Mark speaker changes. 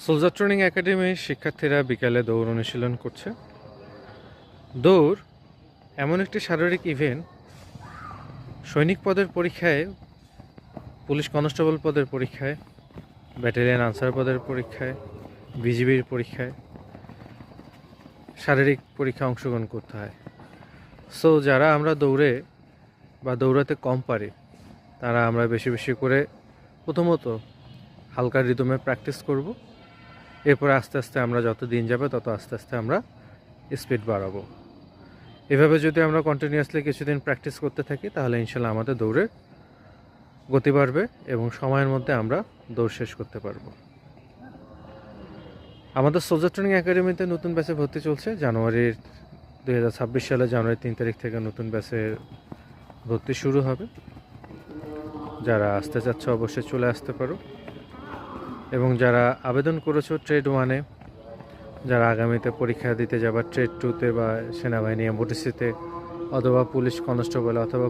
Speaker 1: Soldier training একাডেমির শিক্ষার্থীরা বিকালে দৌড় অনুশীলন করছে। দৌড় এমন একটি শারীরিক ইভেন্ট, সৈনিক পদের পরীক্ষায়, পুলিশ কনস্টেবল পদের পরীক্ষায়, ব্যাটালিয়ন আনসার পদের পরীক্ষায়, বিজিবির পরীক্ষায় শারীরিক পরীক্ষায় অংশগ্রহণ করতে হয়। সো যারা আমরা দৌড়ে বা দৌড়াতে কম পারি, তারা আমরা বেশি বেশি করে প্রথমত হালকা রিদমে প্র্যাকটিস করব। এরপরে আস্তে আস্তে আমরা যত দিন যাবে তত আস্তে আস্তে আমরা স্পিড বাড়াবো। এভাবে যদি আমরা কন্টিনিউয়াসলি কিছুদিন প্র্যাকটিস করতে থাকি, তাহলে ইনশাল্লাহ আমাদের দৌড়ের গতি বাড়বে এবং সময়ের মধ্যে আমরা দৌড় শেষ করতে পারবো। আমাদের সোলজার ট্রেনিং একাডেমিতে নতুন ব্যাচে ভর্তি চলছে। 2026 সালে জানুয়ারি 3 তারিখ থেকে নতুন ব্যাচের ভর্তি শুরু হবে। যারা আসতে চাচ্ছে অবশ্যই চলে আসতে পারো, এবং যারা আবেদন করেছো ট্রেড 1-এ, যারা আগামীতে পরীক্ষা দিতে যাবার ট্রেড 2-তে বা সেনাবাহিনী এমওটিসিতে অথবা পুলিশ কনস্টেবল অথবা